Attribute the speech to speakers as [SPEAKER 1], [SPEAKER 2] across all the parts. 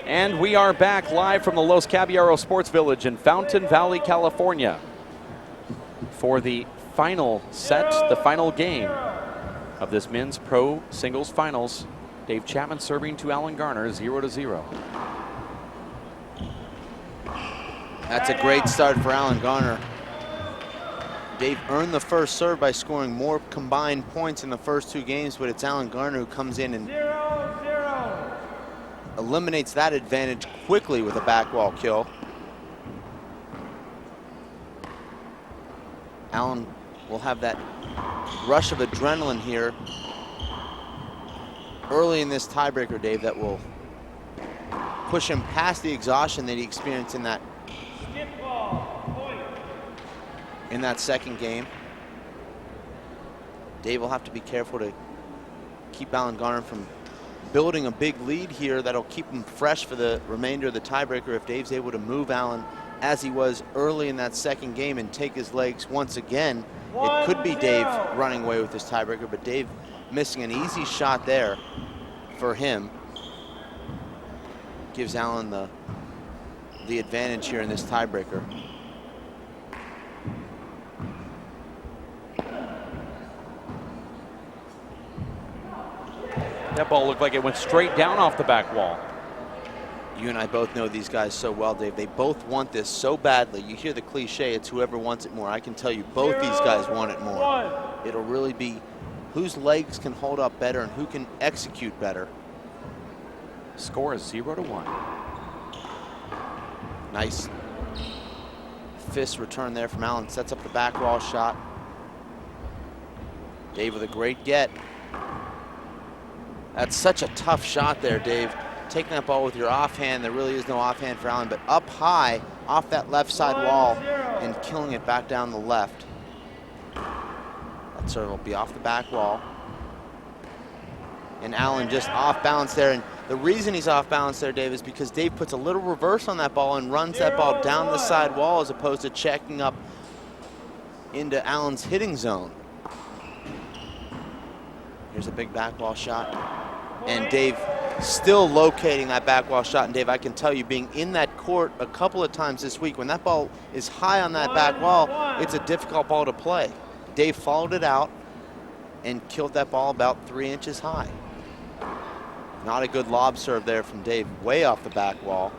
[SPEAKER 1] And we are back live from the Los Caballeros Sports Village in Fountain Valley, California for the final set, the final game of this men's pro singles finals. Dave Chapman serving to Allan Garner, 0-0.
[SPEAKER 2] That's a great start for Allan Garner. Dave earned the first serve by scoring more combined points in the first two games, but it's Allan Garner who comes in and eliminates that advantage quickly with a back wall kill. Allan will have that rush of adrenaline here early in this tiebreaker, Dave, that will push him past the exhaustion that he experienced in that second game. Dave will have to be careful to keep Allan Garner from building a big lead here that'll keep him fresh for the remainder of the tiebreaker. If Dave's able to move Allan as he was early in that second game and take his legs once again, it could be Dave running away with this tiebreaker, but Dave missing an easy shot there for him gives Allan the advantage here in this tiebreaker.
[SPEAKER 1] That ball looked like it went straight down off the back wall.
[SPEAKER 2] You and I both know these guys so well, Dave. They both want this so badly. You hear the cliche, it's whoever wants it more. I can tell you both these guys want it more. It'll really be whose legs can hold up better and who can execute better.
[SPEAKER 1] Score is 0-1.
[SPEAKER 2] Nice fist return there from Allan. Sets up the back wall shot. Dave with a great get. That's such a tough shot there, Dave. Taking that ball with your offhand, there really is no offhand for Allan, but up high off that left side wall and killing it back down the left. That serve will be off the back wall. And Allan just off balance there. And the reason he's off balance there, Dave, is because Dave puts a little reverse on that ball and runs that ball down the side wall as opposed to checking up into Allan's hitting zone. Here's a big back wall shot. And Dave still locating that back wall shot. And Dave, I can tell you, being in that court a couple of times this week, when that ball is high on that back wall, it's a difficult ball to play. Dave followed it out and killed that ball about 3 inches high. Not a good lob serve there from Dave, way off the back wall.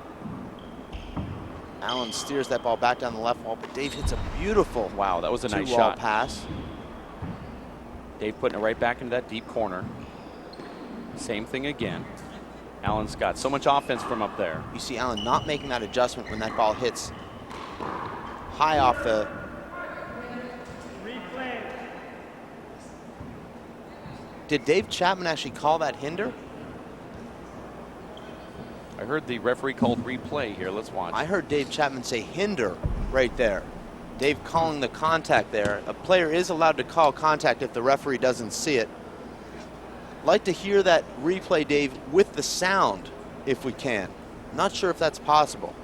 [SPEAKER 2] Allan steers that ball back down the left wall, but Dave hits a beautiful
[SPEAKER 1] wow, that was a nice
[SPEAKER 2] two-wall
[SPEAKER 1] shot.
[SPEAKER 2] pass.
[SPEAKER 1] Dave putting it right back into that deep corner. Same thing again. Allan's got so much offense from up there.
[SPEAKER 2] You see Allan not making that adjustment when that ball hits high off the... Did Dave Chapman actually call that hinder?
[SPEAKER 1] I heard the referee called replay here. Let's watch.
[SPEAKER 2] I heard Dave Chapman say hinder right there. Dave calling the contact there. A player is allowed to call contact if the referee doesn't see it. Like to hear that replay, Dave, with the sound, if we can. Not sure if that's possible.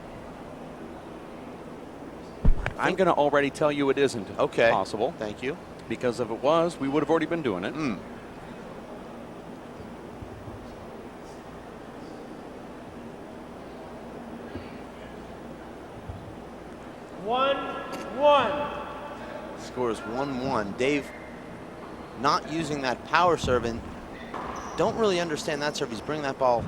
[SPEAKER 1] I'm going to already tell you it isn't possible.
[SPEAKER 2] Thank you.
[SPEAKER 1] Because if it was, we would have already been doing it.
[SPEAKER 3] 1-1.
[SPEAKER 2] Score is 1-1. Dave not using that power serve, and don't really understand that serve. He's bringing that ball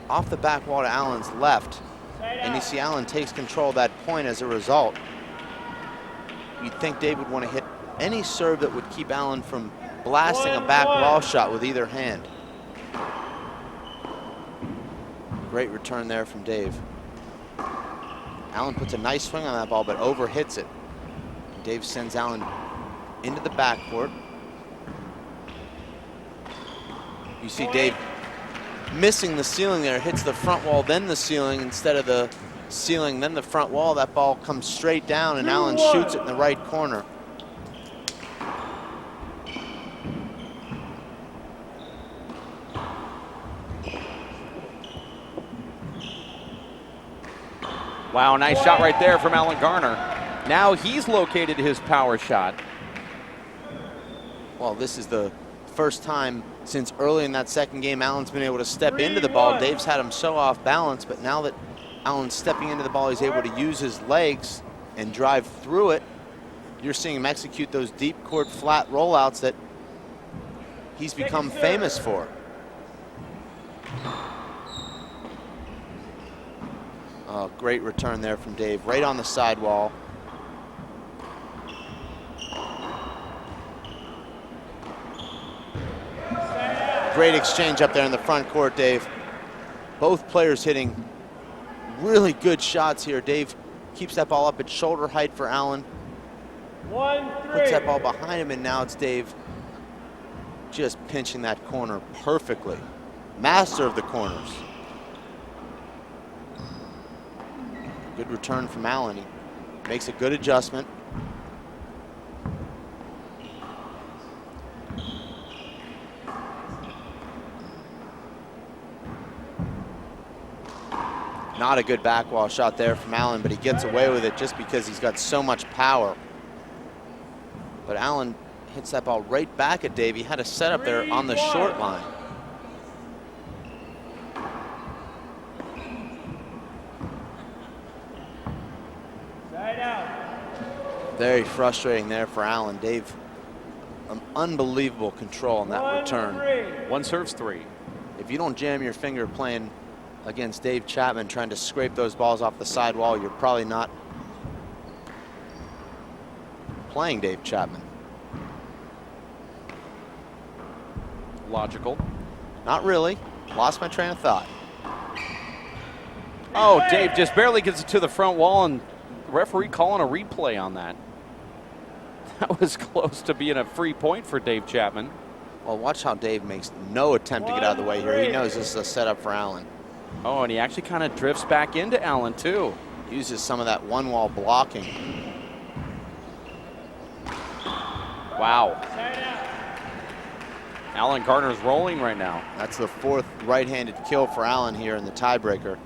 [SPEAKER 2] off the back wall to Allan's left. And you see Allan takes control of that point as a result. You'd think Dave would want to hit any serve that would keep Allan from blasting a back wall shot with either hand. Great return there from Dave. Allan puts a nice swing on that ball, but overhits it. Dave sends Allan into the backcourt. You see Dave missing the ceiling there, hits the front wall, then the ceiling instead of the ceiling, then the front wall. That ball comes straight down, and Allan shoots it in the right corner.
[SPEAKER 1] Wow, nice shot right there from Allan Garner. Now he's located his power shot.
[SPEAKER 2] Well, this is the first time since early in that second game, Allan's been able to step into the ball. Dave's had him so off balance, but now that Allan's stepping into the ball, he's able to use his legs and drive through it. You're seeing him execute those deep court flat rollouts that he's become famous for. Oh, great return there from Dave, right on the sidewall. Great exchange up there in the front court, Dave. Both players hitting really good shots here. Dave keeps that ball up at shoulder height for Allan. Puts that ball behind him, and now it's Dave just pinching that corner perfectly. Master of the corners. Good return from Allan. He makes a good adjustment. Not a good back wall shot there from Allan, but he gets away with it just because he's got so much power. But Allan hits that ball right back at Dave. He had a setup there on the short line. Very frustrating there for Allan. Dave, unbelievable control on that return.
[SPEAKER 1] One serves three.
[SPEAKER 2] If you don't jam your finger playing against Dave Chapman, trying to scrape those balls off the sidewall, you're probably not playing Dave Chapman.
[SPEAKER 1] Logical.
[SPEAKER 2] Not really. Lost my train of thought.
[SPEAKER 1] Oh, Dave just barely gets it to the front wall, and the referee calling a replay on that. That was close to being a free point for Dave Chapman.
[SPEAKER 2] Well, watch how Dave makes no attempt to get out of the way here. He knows this is a setup for Allan.
[SPEAKER 1] Oh, and he actually kind of drifts back into Allan, too.
[SPEAKER 2] Uses some of that one-wall blocking.
[SPEAKER 1] Wow. Allan Garner's rolling right now.
[SPEAKER 2] That's the fourth right-handed kill for Allan here in the tiebreaker.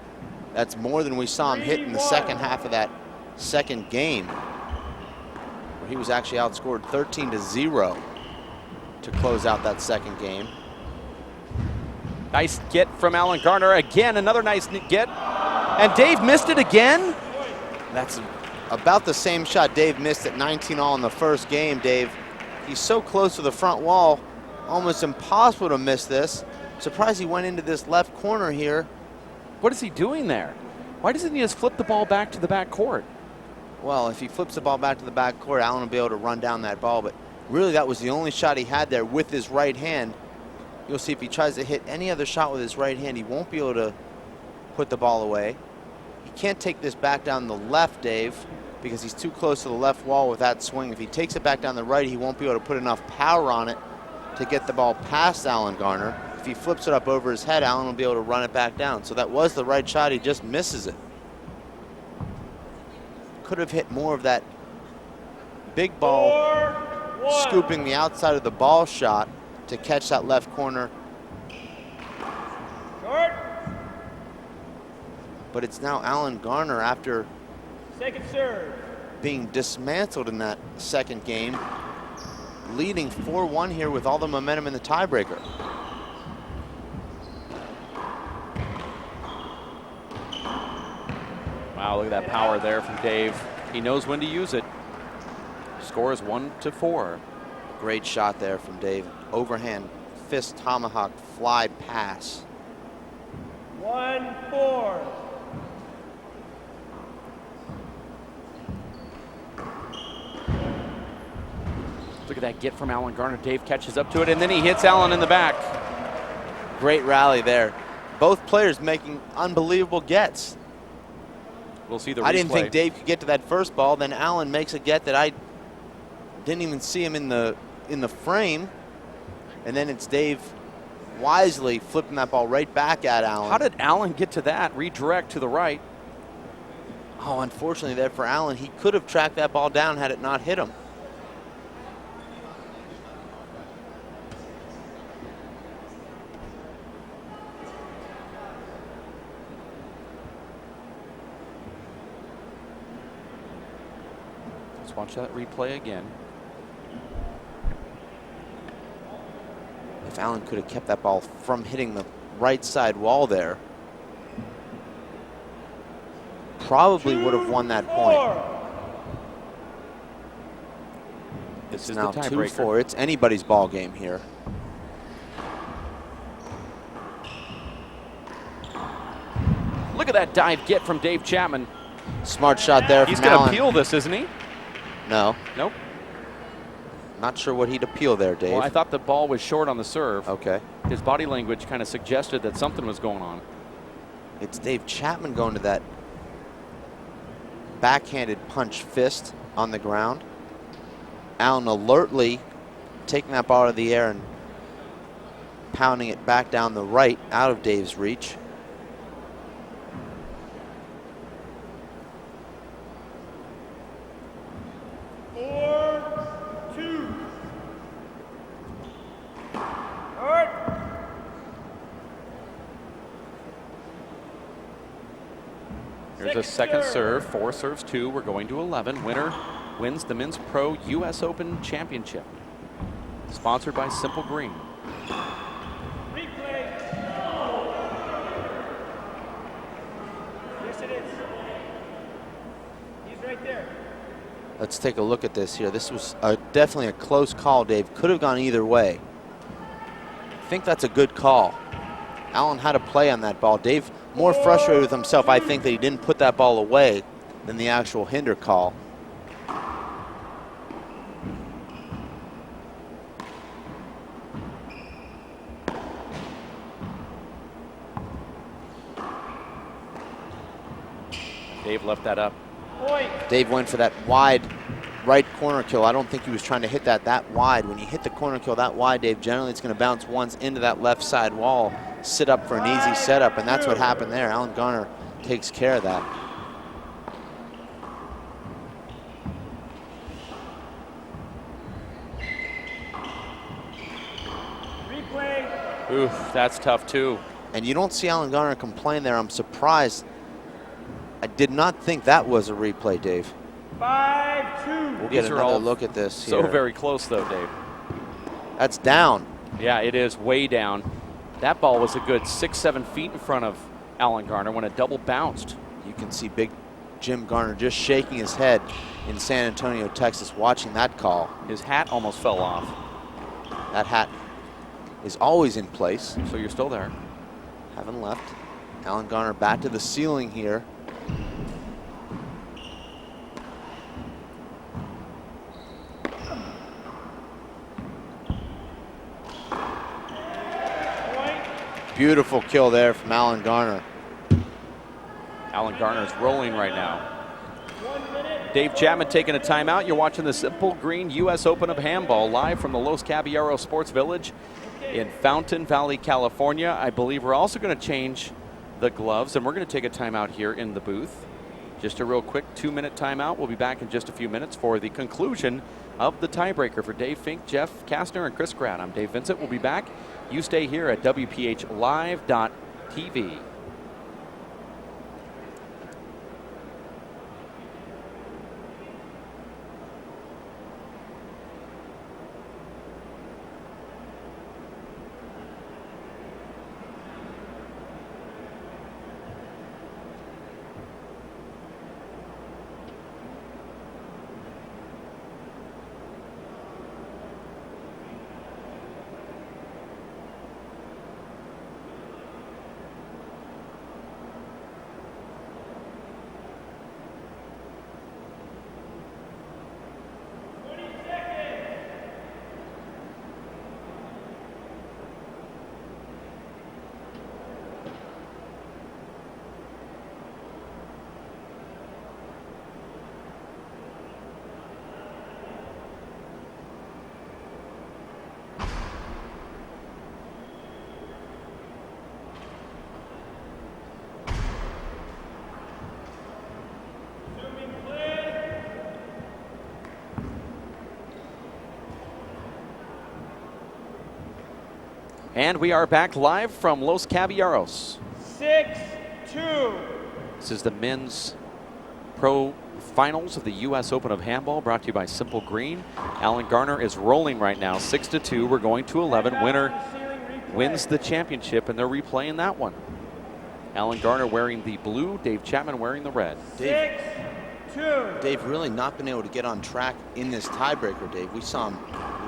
[SPEAKER 2] That's more than we saw him hit in the second half of that second game, where he was actually outscored 13-0 to close out that second game.
[SPEAKER 1] Nice get from Allan Garner. Again, another nice get. And Dave missed it again?
[SPEAKER 2] That's about the same shot Dave missed at 19-all in the first game, Dave. He's so close to the front wall, almost impossible to miss this. Surprised he went into this left corner here.
[SPEAKER 1] What is he doing there? Why doesn't he just flip the ball back to the back court?
[SPEAKER 2] Well, if he flips the ball back to the back court, Allan will be able to run down that ball, but really that was the only shot he had there with his right hand. You'll see if he tries to hit any other shot with his right hand, he won't be able to put the ball away. He can't take this back down the left, Dave, because he's too close to the left wall with that swing. If he takes it back down the right, he won't be able to put enough power on it to get the ball past Allan Garner. If he flips it up over his head, Allan will be able to run it back down. So that was the right shot, he just misses it. Could have hit more of that big ball, scooping the outside of the ball shot to catch that left corner. But it's now Allan Garner, after
[SPEAKER 3] second serve,
[SPEAKER 2] being dismantled in that second game, leading 4-1 here with all the momentum in the tiebreaker.
[SPEAKER 1] Wow, look at that power there from Dave. He knows when to use it. Score is 1-4.
[SPEAKER 2] Great shot there from Dave. Overhand fist tomahawk fly pass.
[SPEAKER 3] 1-4.
[SPEAKER 1] Look at that get from Allan Garner. Dave catches up to it, and then he hits Allan in the back.
[SPEAKER 2] Great rally there. Both players making unbelievable gets.
[SPEAKER 1] We'll see the replay.
[SPEAKER 2] I didn't think Dave could get to that first ball. Then Allan makes a get that I didn't even see him in the frame. And then it's Dave wisely flipping that ball right back at Allan.
[SPEAKER 1] How did Allan get to that? Redirect to the right.
[SPEAKER 2] Oh, unfortunately there for Allan, he could have tracked that ball down had it not hit him.
[SPEAKER 1] Let's watch that replay again.
[SPEAKER 2] If Allan could have kept that ball from hitting the right side wall there, probably would have won that point.
[SPEAKER 1] This
[SPEAKER 2] It's
[SPEAKER 1] is
[SPEAKER 2] now
[SPEAKER 1] the tiebreaker.
[SPEAKER 2] 2-4. It's anybody's ball game here.
[SPEAKER 1] Look at that dive get from Dave Chapman.
[SPEAKER 2] Smart shot there
[SPEAKER 1] He's
[SPEAKER 2] from
[SPEAKER 1] going to
[SPEAKER 2] Allan.
[SPEAKER 1] appeal this, isn't he?
[SPEAKER 2] No,
[SPEAKER 1] Nope.
[SPEAKER 2] not sure what he'd appeal there, Dave.
[SPEAKER 1] Well, I thought the ball was short on the serve.
[SPEAKER 2] Okay.
[SPEAKER 1] His body language kind of suggested that something was going on.
[SPEAKER 2] It's Dave Chapman going to that backhanded punch fist on the ground. Allan alertly taking that ball out of the air and pounding it back down the right out of Dave's reach.
[SPEAKER 1] Here's a second serve. 4 serves 2. We're going to 11. Winner wins the Men's Pro U.S. Open Championship. Sponsored by Simple Green.
[SPEAKER 3] Replay. Yes, it is. He's right there.
[SPEAKER 2] Let's take a look at this here. This was definitely a close call, Dave. Could have gone either way. I think that's a good call. Allan had a play on that ball. Dave more frustrated with himself, I think, that he didn't put that ball away than the actual hinder call.
[SPEAKER 1] Dave left that up.
[SPEAKER 3] Point.
[SPEAKER 2] Dave went for that wide right corner kill. I don't think he was trying to hit that wide. When you hit the corner kill that wide, Dave, generally it's going to bounce once into that left side wall, sit up for an easy setup, and that's what happened there. Allan Garner takes care of that.
[SPEAKER 3] Replay.
[SPEAKER 1] Oof, that's tough too.
[SPEAKER 2] And you don't see Allan Garner complain there. I'm surprised. I did not think that was a replay, Dave.
[SPEAKER 3] 5-2.
[SPEAKER 2] We'll get
[SPEAKER 1] These are
[SPEAKER 2] another
[SPEAKER 1] all
[SPEAKER 2] look at this
[SPEAKER 1] So
[SPEAKER 2] here.
[SPEAKER 1] very close though, Dave.
[SPEAKER 2] That's down.
[SPEAKER 1] Yeah, it is way down. That ball was a good 6-7 feet in front of Allan Garner when it double bounced.
[SPEAKER 2] You can see big Jim Garner just shaking his head in San Antonio, Texas, watching that call.
[SPEAKER 1] His hat almost fell off.
[SPEAKER 2] That hat is always in place.
[SPEAKER 1] So you're still there.
[SPEAKER 2] Haven't left. Allan Garner back to the ceiling here. Beautiful kill there from Allan Garner.
[SPEAKER 1] Allan Garner's rolling right now. Dave Chapman taking a timeout. You're watching the Simple Green U.S. Open of Handball live from the Los Caballeros Sports Village in Fountain Valley, California. I believe we're also going to change the gloves, and we're going to take a timeout here in the booth. Just a real quick 2-minute timeout. We'll be back in just a few minutes for the conclusion of the tiebreaker. For Dave Fink, Jeff Kastner, and Chris Grad, I'm Dave Vincent. We'll be back. You stay here at WPHLive.tv. And we are back live from Los Caballeros.
[SPEAKER 3] 6-2.
[SPEAKER 1] This is the men's pro finals of the U.S. Open of Handball, brought to you by Simple Green. Allan Garner is rolling right now, 6-2. We're going to 11. Winner wins the championship, and they're replaying that one. Allan Garner wearing the blue, Dave Chapman wearing the red.
[SPEAKER 3] 6-2.
[SPEAKER 2] Dave really not been able to get on track in this tiebreaker, Dave. We saw him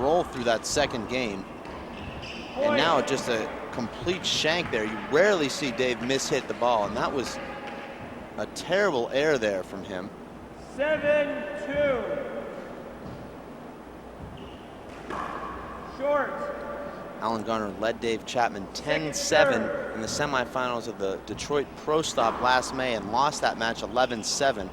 [SPEAKER 2] roll through that second game. And now just a complete shank there. You rarely see Dave miss-hit the ball, and that was a terrible error there from him.
[SPEAKER 3] 7-2. Short.
[SPEAKER 2] Allan Garner led Dave Chapman 10-7 in the semifinals of the Detroit Pro Stop last May and lost that match 11-7.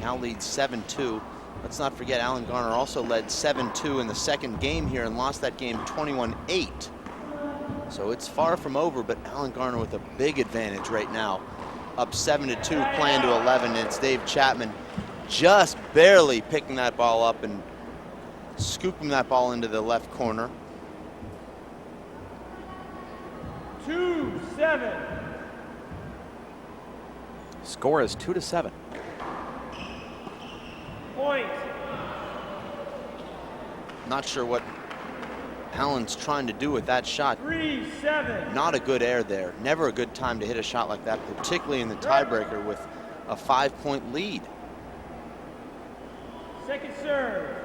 [SPEAKER 2] Now leads 7-2. Let's not forget Allan Garner also led 7-2 in the second game here and lost that game 21-8. So it's far from over, but Allan Garner with a big advantage right now. Up 7-2, playing to 11. It's Dave Chapman just barely picking that ball up and scooping that ball into the left corner.
[SPEAKER 3] 2-7.
[SPEAKER 1] Score is 2-7.
[SPEAKER 3] Point.
[SPEAKER 2] Not sure what Allan's trying to do with that shot.
[SPEAKER 3] 3-7.
[SPEAKER 2] Not a good air there. Never a good time to hit a shot like that, particularly in the tiebreaker with a 5-point lead.
[SPEAKER 3] Second serve.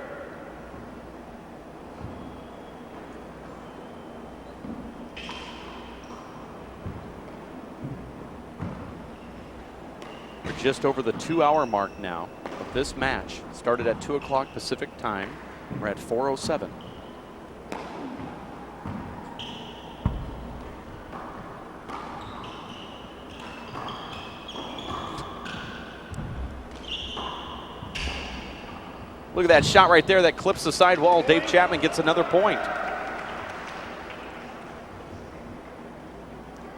[SPEAKER 1] We're just over the 2-hour mark now of this match. Started at 2 o'clock Pacific time. We're at 4:07. Look at that shot right there that clips the sidewall. Dave Chapman gets another point.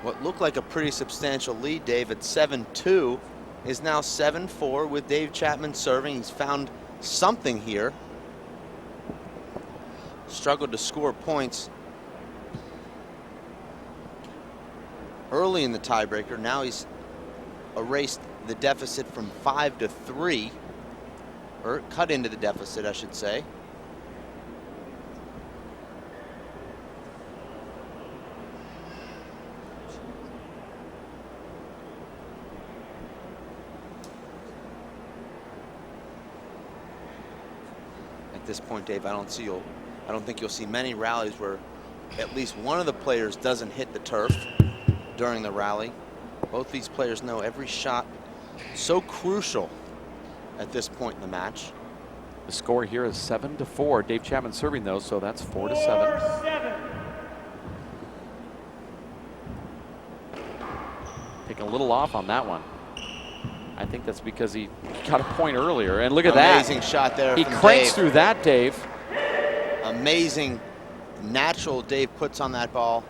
[SPEAKER 2] What looked like a pretty substantial lead, Dave, at 7-2 is now 7-4 with Dave Chapman serving. He's found something here. Struggled to score points early in the tiebreaker. Now he's erased the deficit from 5 to 3, or cut into the deficit, I should say. At this point, Dave, I don't think you'll see many rallies where at least one of the players doesn't hit the turf during the rally. Both these players know every shot so crucial at this point in the match.
[SPEAKER 1] The score here is 7-4. Dave Chapman serving those, so that's 4-7.
[SPEAKER 3] 4-7.
[SPEAKER 1] Taking a little off on that one. I think that's because he got a point earlier. And look at that.
[SPEAKER 2] Amazing shot there
[SPEAKER 1] He
[SPEAKER 2] from
[SPEAKER 1] cranks
[SPEAKER 2] Dave.
[SPEAKER 1] through that, Dave.
[SPEAKER 2] Amazing natural Dave puts on that ball.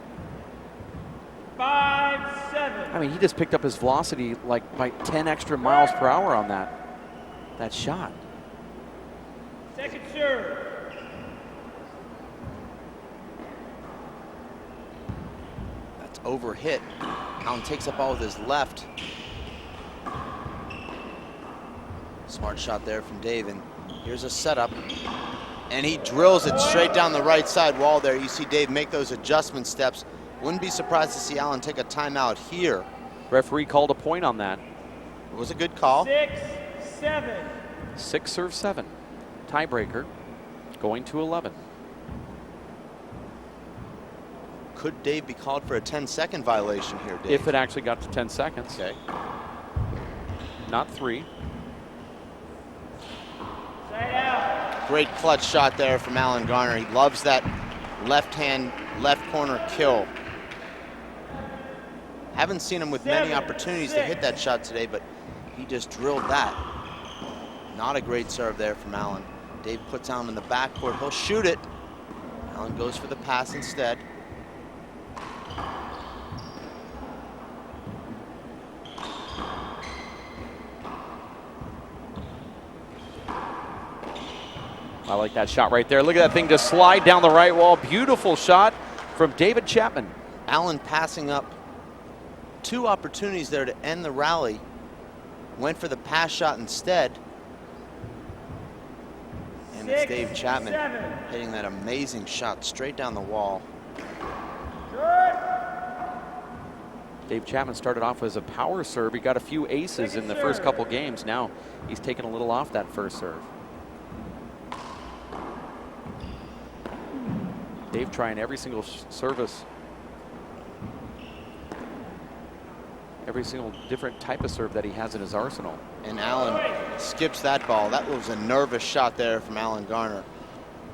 [SPEAKER 3] 5-7.
[SPEAKER 1] I mean, he just picked up his velocity like by 10 extra miles per hour on that shot.
[SPEAKER 3] Second serve.
[SPEAKER 2] That's overhit. Allan takes that ball with his left. Smart shot there from Dave, and here's a setup. And he drills it straight down the right side wall there. You see Dave make those adjustment steps. Wouldn't be surprised to see Allan take a timeout here.
[SPEAKER 1] Referee called a point on that.
[SPEAKER 2] It was a good call.
[SPEAKER 3] 6-7.
[SPEAKER 1] 6-7. Tiebreaker going to 11.
[SPEAKER 2] Could Dave be called for a 10-second violation here, Dave?
[SPEAKER 1] If it actually got to 10 seconds.
[SPEAKER 2] Okay.
[SPEAKER 1] Not 3.
[SPEAKER 3] Side out.
[SPEAKER 2] Great clutch shot there from Allan Garner. He loves that left hand, left corner kill. Haven't seen him with many opportunities to hit that shot today, but he just drilled that. Not a great serve there from Allan. Dave puts Allan in the backcourt. He'll shoot it. Allan goes for the pass instead.
[SPEAKER 1] I like that shot right there. Look at that thing just slide down the right wall. Beautiful shot from David Chapman.
[SPEAKER 2] Allan passing up 2 opportunities there to end the rally. Went for the pass shot instead. And it's Dave Chapman
[SPEAKER 3] 6-7.
[SPEAKER 2] hitting that amazing shot straight down the wall.
[SPEAKER 1] Dave Chapman started off as a power serve. He got a few aces in the first couple games. Now he's taken a little off that first serve. Dave trying every single service, every single different type of serve that he has in his arsenal.
[SPEAKER 2] And Allan skips that ball. That was a nervous shot there from Allan Garner.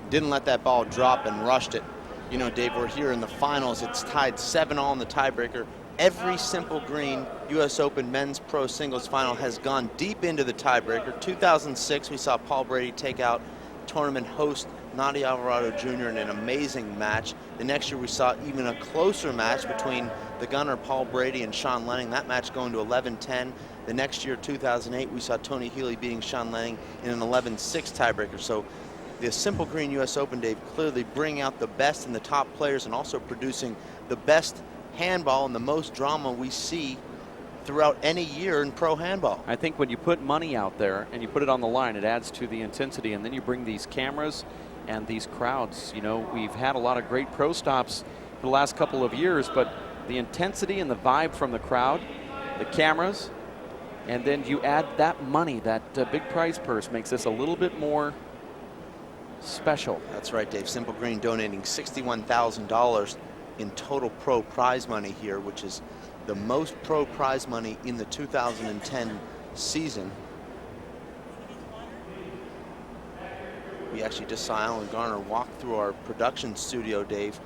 [SPEAKER 2] Didn't let that ball drop and rushed it. You know, Dave, we're here in the finals. It's tied 7-all in the tiebreaker. Every Simple Green U.S. Open men's pro singles final has gone deep into the tiebreaker. 2006, we saw Paul Brady take out tournament host Nadi Alvarado Jr. in an amazing match. The next year, we saw even a closer match between the gunner Paul Brady and Sean Lenning. That match going to 11-10. The next year, 2008, we saw Tony Healy beating Sean Lenning in an 11-6 tiebreaker. So the Simple Green U.S. Open, Dave, clearly bringing out the best in the top players and also producing the best handball and the most drama we see throughout any year in pro handball.
[SPEAKER 1] I think when you put money out there and you put it on the line, it adds to the intensity, and then you bring these cameras and these crowds. You know, we've had a lot of great pro stops for the last couple of years, but the intensity and the vibe from the crowd, the cameras, and then you add that money, that big prize purse makes this a little bit more special.
[SPEAKER 2] That's right, Dave. Simple Green donating $61,000 in total pro prize money here, which is the most pro prize money in the 2010 season. We actually just saw Allan Garner walk through our production studio, Dave.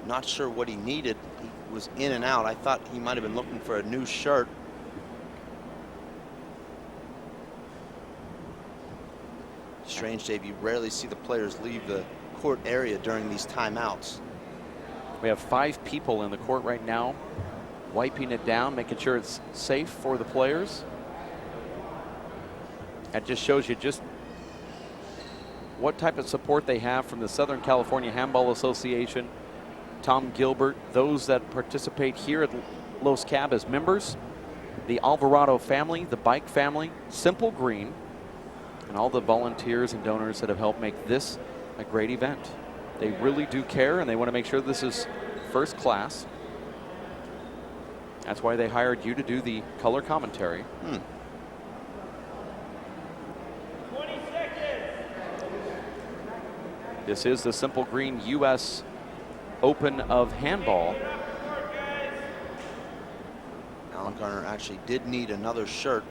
[SPEAKER 2] Not sure what he needed. He was in and out. I thought he might have been looking for a new shirt. Strange, Dave, you rarely see the players leave the court area during these timeouts.
[SPEAKER 1] We have 5 people in the court right now, wiping it down, making sure it's safe for the players. That just shows you just what type of support they have from the Southern California Handball Association, Tom Gilbert, those that participate here at Los Cab as members, the Alvarado family, the bike family, Simple Green, and all the volunteers and donors that have helped make this a great event. They really do care, and they want to make sure this is first class. That's why they hired you to do the color commentary.
[SPEAKER 3] 20 seconds.
[SPEAKER 1] This is the Simple Green U.S. Open of Handball.
[SPEAKER 2] Allan Garner actually did need another shirt.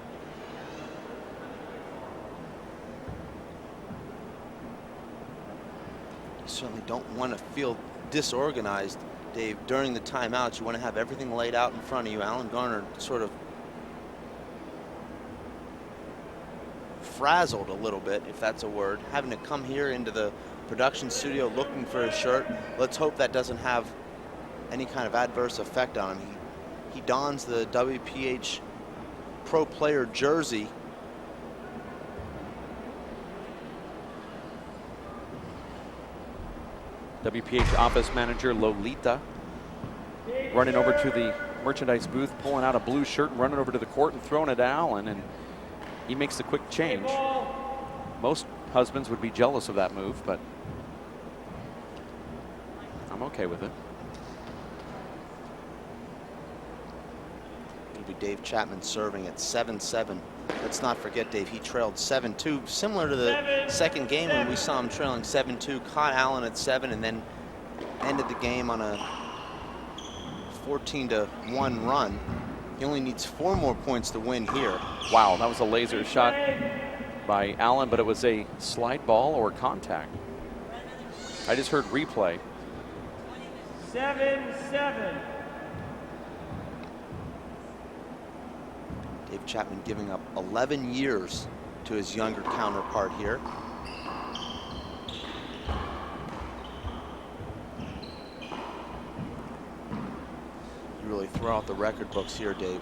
[SPEAKER 2] You certainly don't want to feel disorganized, Dave, during the timeouts. You want to have everything laid out in front of you. Allan Garner sort of frazzled a little bit, if that's a word, having to come here into the production studio looking for a shirt. Let's hope that doesn't have any kind of adverse effect on him. He dons the WPH pro player jersey.
[SPEAKER 1] WPH office manager Lolita running over to the merchandise booth, pulling out a blue shirt and running over to the court and throwing it at Allan, and he makes the quick change. Most husbands would be jealous of that move, but I'm okay with it.
[SPEAKER 2] It'll be Dave Chapman serving at 7-7. Let's not forget, Dave, he trailed 7-2, similar to the second game when we saw him trailing 7-2, caught Allan at 7, and then ended the game on a 14-1 run. He only needs 4 more points to win here.
[SPEAKER 1] Wow, that was a laser shot by Allan, but it was a slide ball or contact. I just heard replay.
[SPEAKER 3] 7-7.
[SPEAKER 2] Dave Chapman giving up 11 years to his younger counterpart here. You really throw out the record books here, Dave.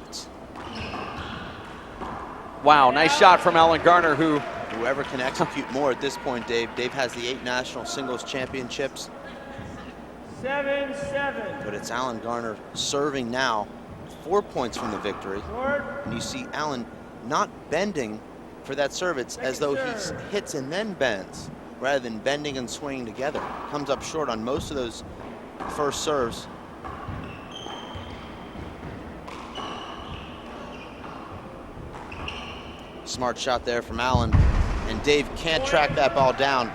[SPEAKER 1] Wow, nice shot from Allan Garner,
[SPEAKER 2] whoever can execute more at this point, Dave. Dave has the 8 national singles championships.
[SPEAKER 3] 7-7.
[SPEAKER 2] But it's Allan Garner serving now, 4 points from the victory. And you see Allan not bending for that serve. It's as though he hits and then bends, rather than bending and swinging together. Comes up short on most of those first serves. Smart shot there from Allan, and Dave can't track that ball down.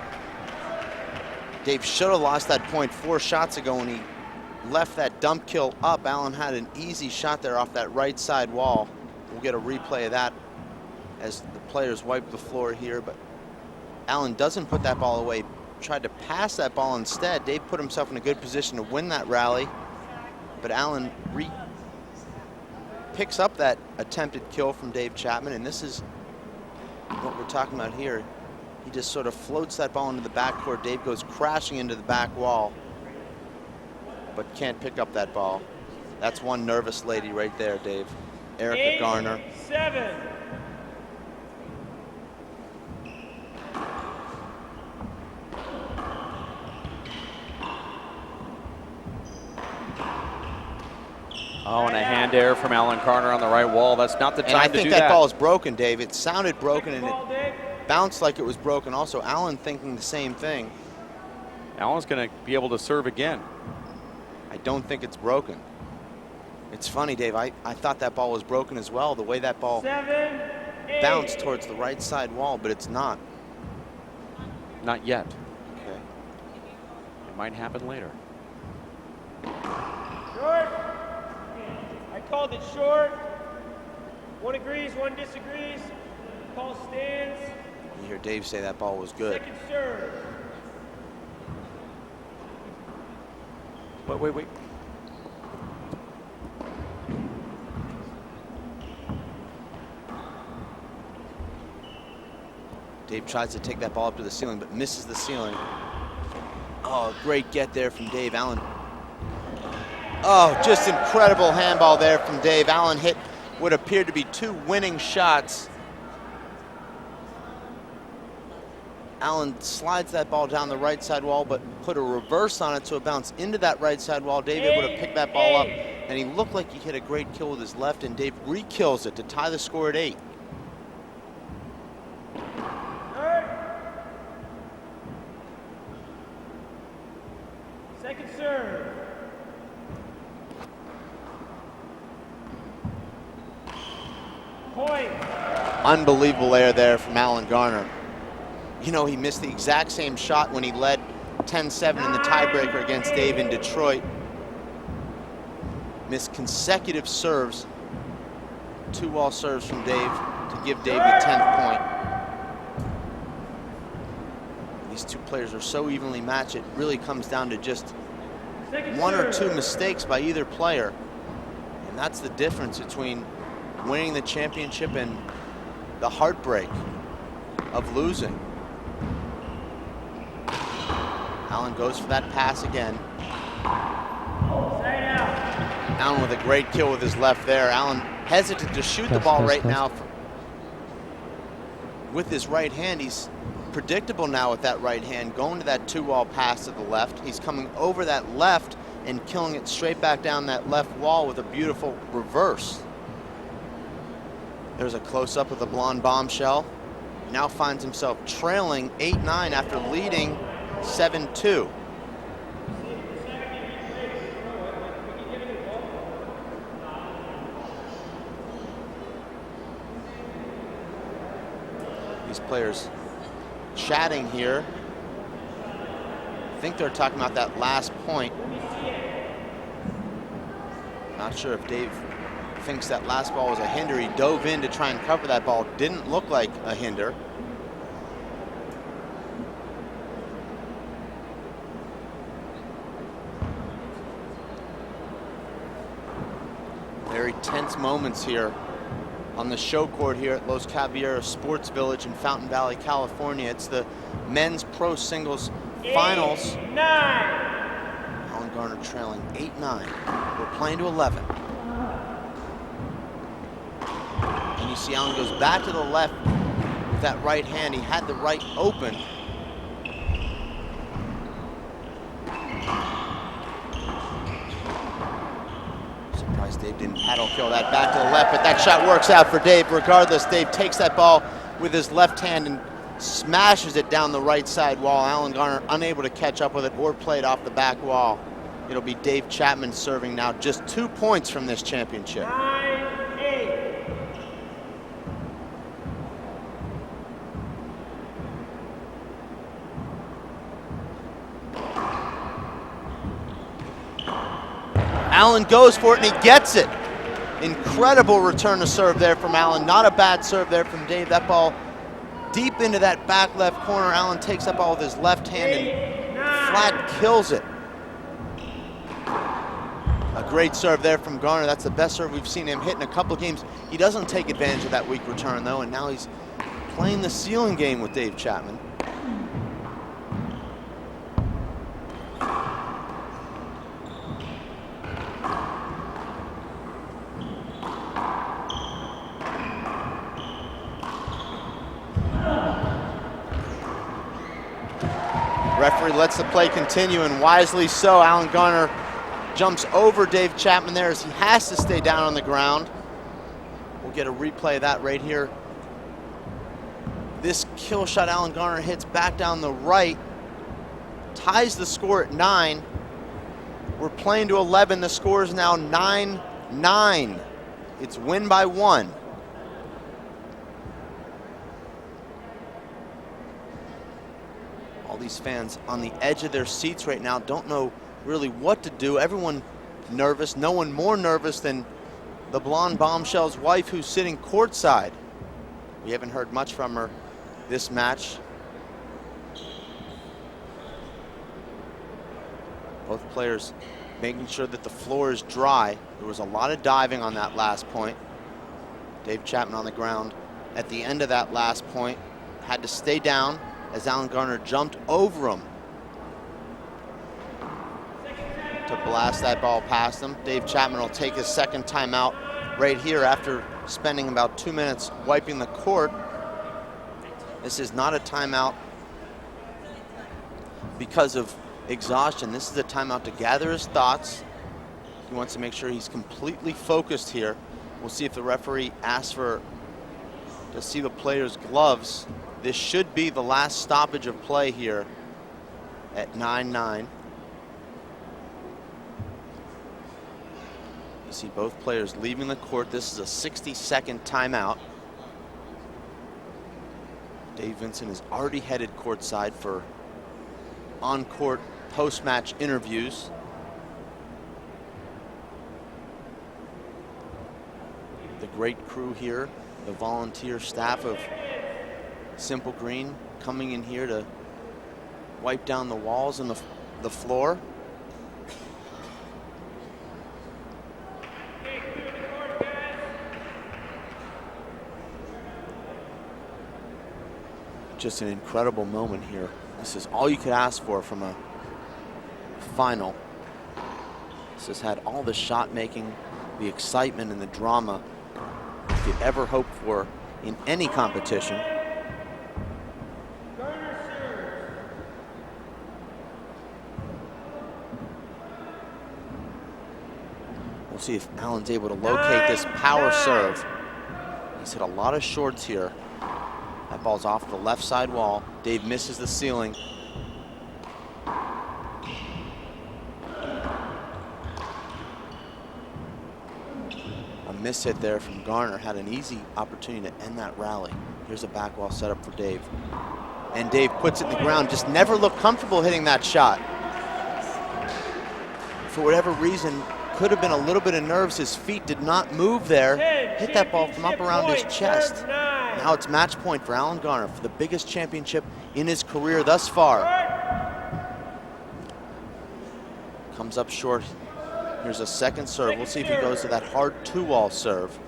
[SPEAKER 2] Dave should have lost that point 4 shots ago when he left that dump kill up. Allan had an easy shot there off that right side wall. We'll get a replay of that as the players wipe the floor here, but Allan doesn't put that ball away. Tried to pass that ball instead. Dave put himself in a good position to win that rally, but Allan picks up that attempted kill from Dave Chapman, and this is what we're talking about here. He just sort of floats that ball into the backcourt. Dave goes crashing into the back wall, but can't pick up that ball. That's one nervous lady right there, Dave. Allan Garner.
[SPEAKER 3] 7.
[SPEAKER 1] Oh, and a hand error from Allan Garner on the right wall. That's not the time to do that.
[SPEAKER 2] And I think that ball is broken, Dave. It sounded broken, and it bounced like it was broken. Also, Allan thinking the same thing.
[SPEAKER 1] Allan's going to be able to serve again.
[SPEAKER 2] I don't think it's broken. It's funny, Dave. I thought that ball was broken as well, the way that ball
[SPEAKER 3] 7, 8.
[SPEAKER 2] bounced towards the right side wall, but it's not.
[SPEAKER 1] Not yet.
[SPEAKER 2] Okay.
[SPEAKER 1] It might happen later.
[SPEAKER 3] Short. I called it short. 1 agrees, 1 disagrees. Call stands.
[SPEAKER 2] You hear Dave say that ball was good.
[SPEAKER 3] Second serve.
[SPEAKER 1] Wait.
[SPEAKER 2] Dave tries to take that ball up to the ceiling, but misses the ceiling. Oh, great get there from Dave. Allan. Oh, just incredible handball there from Dave. Allan hit what appeared to be 2 winning shots. Allan slides that ball down the right side wall, but put a reverse on it so it bounced into that right side wall. Dave able to pick that ball up, and he looked like he hit a great kill with his left, and Dave re-kills it to tie the score at 8.
[SPEAKER 3] Second serve. Point.
[SPEAKER 2] Unbelievable error there from Allan Garner. You know, he missed the exact same shot when he led 10-7 in the tiebreaker against Dave in Detroit. Missed consecutive serves, 2 wall serves from Dave to give Dave the 10th point. These 2 players are so evenly matched, it really comes down to just 1 or 2 mistakes by either player. And that's the difference between winning the championship and the heartbreak of losing. Allan goes for that pass again. Allan with a great kill with his left there. Allan hesitant to shoot the ball right now with his right hand. He's predictable now with that right hand, going to that 2-wall pass to the left. He's coming over that left and killing it straight back down that left wall with a beautiful reverse. There's a close-up of the blonde bombshell. He now finds himself trailing 8-9 after leading 7-2. These players chatting here. I think they're talking about that last point. Not sure if Dave thinks that last ball was a hinder. He dove in to try and cover that ball. Didn't look like a hinder. Very tense moments here on the show court here at Los Caballeros Sports Village in Fountain Valley, California. It's the men's pro singles finals.
[SPEAKER 3] 8-9.
[SPEAKER 2] Allan Garner trailing 8-9. We're playing to 11. And you see Allan goes back to the left with that right hand. He had the right open. Surprised Dave didn't paddle kill that back to the left, but that shot works out for Dave. Regardless, Dave takes that ball with his left hand and smashes it down the right side wall. Allan Garner unable to catch up with it or play it off the back wall. It'll be Dave Chapman serving now, just 2 points from this championship.
[SPEAKER 3] 9-8.
[SPEAKER 2] Allan goes for it and he gets it. Incredible return to serve there from Allan. Not a bad serve there from Dave. That ball deep into that back left corner. Allan takes that ball with his left hand and flat kills it. A great serve there from Garner. That's the best serve we've seen him hit in a couple of games. He doesn't take advantage of that weak return though, and now he's playing the ceiling game with Dave Chapman. Referee lets the play continue, and wisely so. Allan Garner jumps over Dave Chapman there as he has to stay down on the ground. We'll get a replay of that right here. This kill shot Allan Garner hits back down the right, ties the score at 9. We're playing to 11. The score is now 9-9. It's win by 1. All these fans on the edge of their seats right now don't know really what to do. Everyone nervous, no one more nervous than the blonde bombshell's wife who's sitting courtside. We haven't heard much from her this match. Both players making sure that the floor is dry. There was a lot of diving on that last point. Dave Chapman on the ground at the end of that last point had to stay down as Allan Garner jumped over him to blast that ball past him. Dave Chapman will take his second timeout right here after spending about 2 minutes wiping the court. This is not a timeout because of exhaustion. This is a timeout to gather his thoughts. He wants to make sure he's completely focused here. We'll see if the referee asks to see the player's gloves. This should be the last stoppage of play here at 9-9. You see both players leaving the court. This is a 60-second timeout. Dave Vincent is already headed courtside for on-court post-match interviews. The great crew here, the volunteer staff of Simple Green coming in here to wipe down the walls and the floor. Just an incredible moment here. This is all you could ask for from a final. This has had all the shot making, the excitement and the drama you could ever hope for in any competition. We'll see if Allan's able to locate this power serve. He's hit a lot of shorts here. That ball's off the left side wall. Dave misses the ceiling. A miss hit there from Garner. Had an easy opportunity to end that rally. Here's a back wall setup for Dave. And Dave puts it in the ground. Just never looked comfortable hitting that shot. For whatever reason, could have been a little bit of nerves. His feet did not move there. Hit that ball from up around his chest. Now it's match point for Allan Garner for the biggest championship in his career thus far. Comes up short. Here's a second serve. We'll see if he goes to that hard two-wall serve.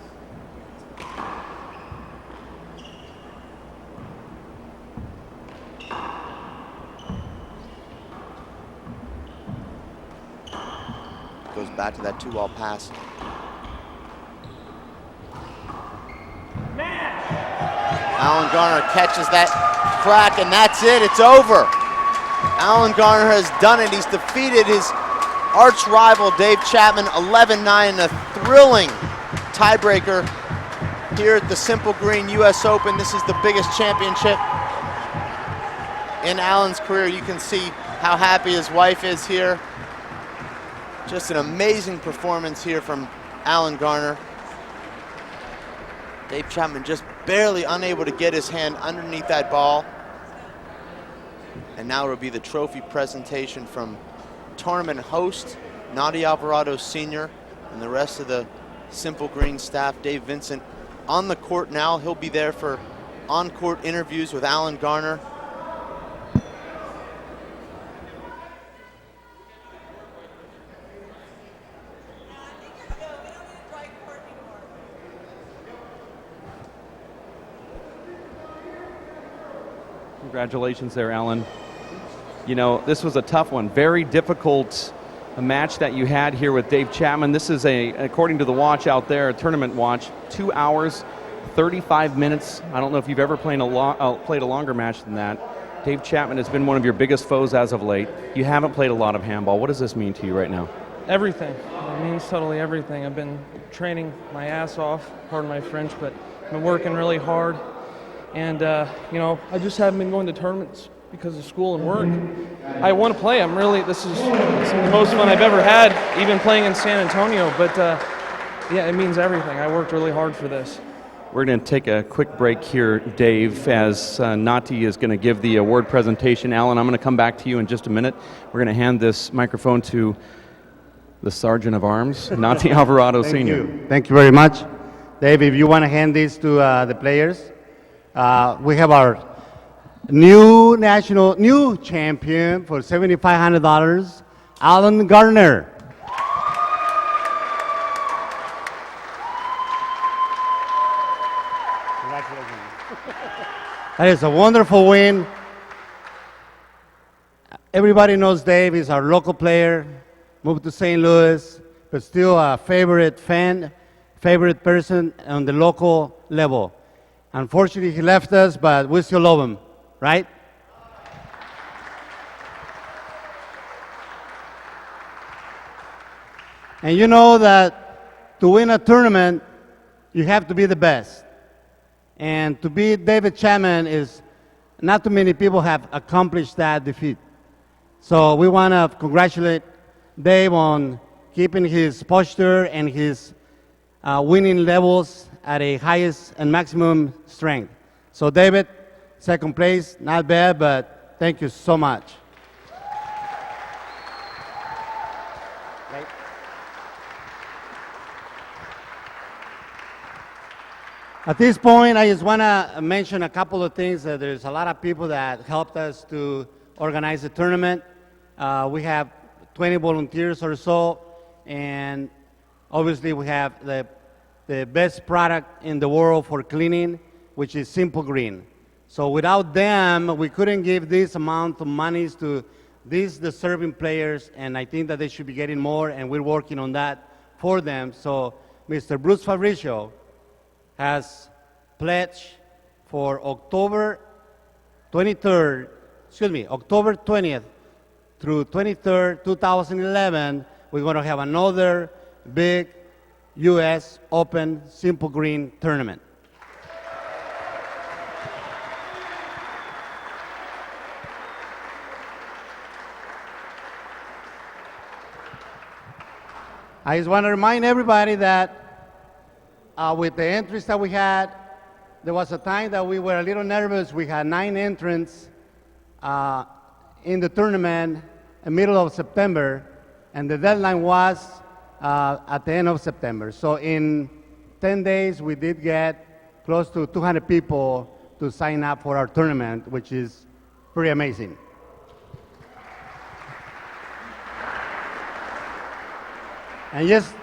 [SPEAKER 2] Goes back to that two-wall pass. Allan Garner catches that crack, and that's it. It's over. Allan Garner has done it. He's defeated his arch rival, Dave Chapman, 11-9 in a thrilling tiebreaker here at the Simple Green US Open. This is the biggest championship in Allan's career. You can see how happy his wife is here. Just an amazing performance here from Allan Garner. Dave Chapman just barely unable to get his hand underneath that ball. And now it'll be the trophy presentation from tournament host Nati Alvarado Sr. and the rest of the Simple Green staff. Dave Vincent on the court now. He'll be there for on-court interviews with Allan Garner.
[SPEAKER 1] Congratulations there, Allan. You know, this was a tough one. Very difficult match that you had here with Dave Chapman. This is according to the watch out there, a tournament watch, 2 hours, 35 minutes. I don't know if you've ever played a longer match than that. Dave Chapman has been one of your biggest foes as of late. You haven't played a lot of handball. What does this mean to you right now?
[SPEAKER 4] Everything. It means totally everything. I've been training my ass off, pardon my French, but I've been working really hard. And, you know, I just haven't been going to tournaments because of school and work. I want to play. This is the most fun I've ever had, even playing in San Antonio. But, yeah, it means everything. I worked really hard for this.
[SPEAKER 1] We're going to take a quick break here, Dave, as Nati is going to give the award presentation. Allan, I'm going to come back to you in just a minute. We're going to hand this microphone to the Sergeant of Arms, Nati Alvarado Sr.
[SPEAKER 5] Thank you very much. Dave, if you want to hand this to the players. We have our new champion for $7,500, Allan Garner. Congratulations. That is a wonderful win. Everybody knows Dave is our local player, moved to St. Louis, but still a favorite person on the local level. Unfortunately, he left us, but we still love him, right? And you know that to win a tournament, you have to be the best. And to beat David Chapman is not too many people have accomplished that defeat. So we want to congratulate Dave on keeping his posture and his winning levels at a highest and maximum strength. So David, second place, not bad, but thank you so much. Right. At this point, I just want to mention a couple of things. There's a lot of people that helped us to organize the tournament. We have 20 volunteers or so, and obviously we have the best product in the world for cleaning, which is Simple Green. So without them, we couldn't give this amount of monies to these deserving players, and I think that they should be getting more, and we're working on that for them. So Mr. Bruce Fabricio has pledged for October 20th through 23rd, 2011, we're going to have another big U.S. Open Simple Green tournament. I just want to remind everybody that with the entries that we had, there was a time that we were a little nervous. We had 9 entrants in the tournament in the middle of September, and the deadline was at the end of September. So in 10 days, we did get close to 200 people to sign up for our tournament, which is pretty amazing. And just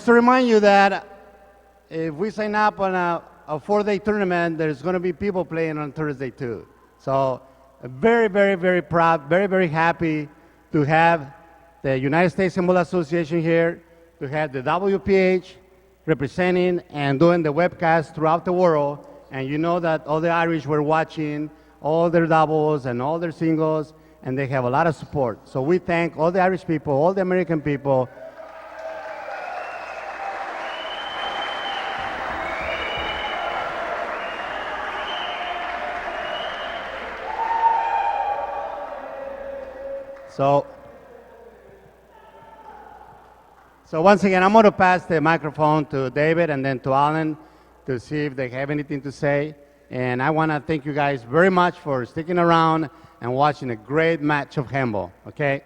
[SPEAKER 5] to remind you that if we sign up on a 4-day tournament, there's going to be people playing on Thursday too. So very, very, very proud, very, very happy to have the United States Handball Association here, to have the WPH representing and doing the webcast throughout the world. And you know that all the Irish were watching all their doubles and all their singles, and they have a lot of support. So we thank all the Irish people, all the American people. So once again, I'm going to pass the microphone to David and then to Allan to see if they have anything to say. And I want to thank you guys very much for sticking around and watching a great match of handball, okay?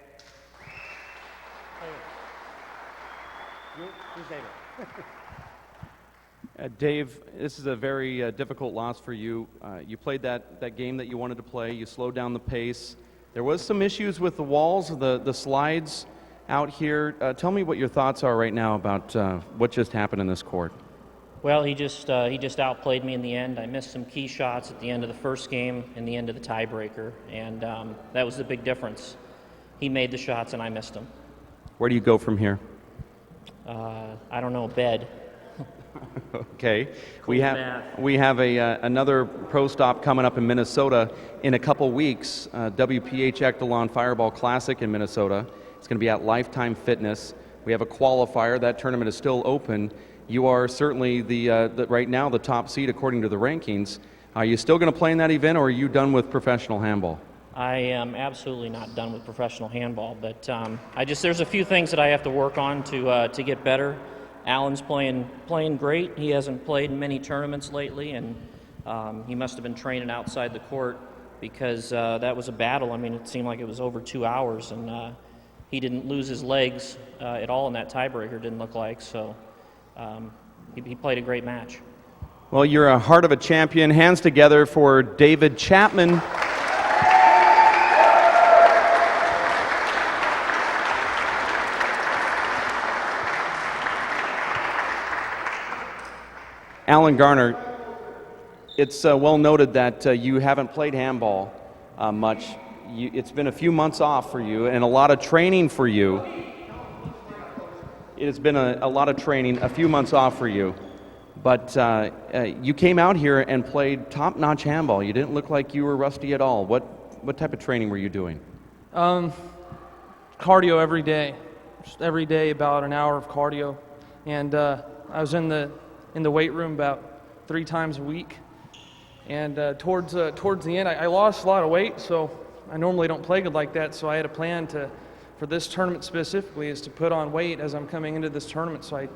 [SPEAKER 1] Dave, this is a very difficult loss for you. You played that game that you wanted to play. You slowed down the pace. There was some issues with the walls, the slides out here. Tell me what your thoughts are right now about what just happened in this court.
[SPEAKER 6] Well, he just outplayed me in the end. I missed some key shots at the end of the first game and the end of the tiebreaker, and that was the big difference. He made the shots and I missed them.
[SPEAKER 1] Where do you go from here?
[SPEAKER 6] I don't know, bed.
[SPEAKER 1] Okay.
[SPEAKER 6] Cool math.
[SPEAKER 1] We have another pro stop coming up in Minnesota in a couple weeks. WPH Echelon Fireball Classic in Minnesota. It's going to be at Lifetime Fitness. We have a qualifier. That tournament is still open. You are certainly right now the top seed according to the rankings. Are you still going to play in that event, or are you done with professional handball?
[SPEAKER 6] I am absolutely not done with professional handball, but there's a few things that I have to work on to get better. Allan's playing great. He hasn't played in many tournaments lately, and he must have been training outside the court because that was a battle. I mean, it seemed like it was over 2 hours, and he didn't lose his legs at all in that tiebreaker, didn't look like. So he played a great match.
[SPEAKER 1] Well, you're a heart of a champion. Hands together for David Chapman. Allan Garner, it's well noted that you haven't played handball much. It's been a few months off for you and a lot of training for you. It has been a lot of training, a few months off for you. But you came out here and played top-notch handball. You didn't look like you were rusty at all. What type of training were you doing?
[SPEAKER 4] Cardio every day. Just every day about an hour of cardio. And I was in the weight room about 3 times a week. And towards the end, I lost a lot of weight, so I normally don't play good like that. So I had a plan for this tournament specifically is to put on weight as I'm coming into this tournament. So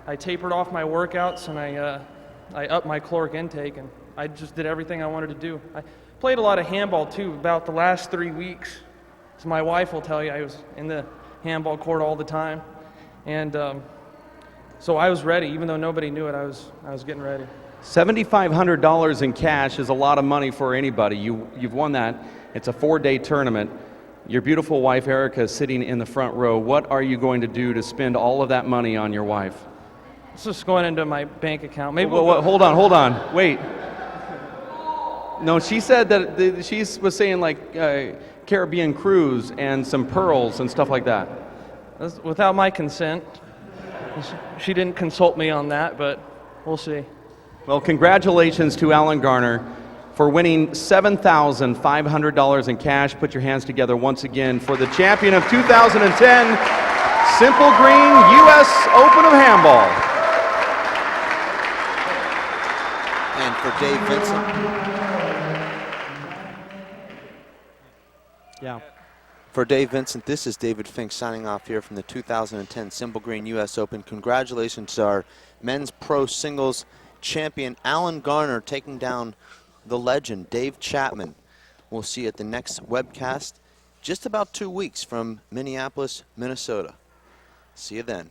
[SPEAKER 4] I tapered off my workouts and I upped my caloric intake, and I just did everything I wanted to do. I played a lot of handball too about the last 3 weeks. So my wife will tell you I was in the handball court all the time. And so I was ready, even though nobody knew it. I was getting ready.
[SPEAKER 1] $7,500 in cash is a lot of money for anybody. You've won that. It's a 4-day tournament. Your beautiful wife Erica is sitting in the front row. What are you going to do to spend all of that money on your wife?
[SPEAKER 4] It's just going into my bank account. Maybe.
[SPEAKER 1] Hold on. Wait. No, she said that she was saying like Caribbean cruise and some pearls and stuff like that.
[SPEAKER 4] That's without my consent. She didn't consult me on that, but we'll see.
[SPEAKER 1] Well, congratulations to Allan Garner for winning $7,500 in cash. Put your hands together once again for the champion of 2010, Simple Green U.S. Open of Handball.
[SPEAKER 2] And for Dave Vincent.
[SPEAKER 1] Yeah.
[SPEAKER 2] For Dave Vincent, this is David Fink signing off here from the 2010 Simple Green U.S. Open. Congratulations to our men's pro singles champion, Allan Garner, taking down the legend, Dave Chapman. We'll see you at the next webcast just about 2 weeks from Minneapolis, Minnesota. See you then.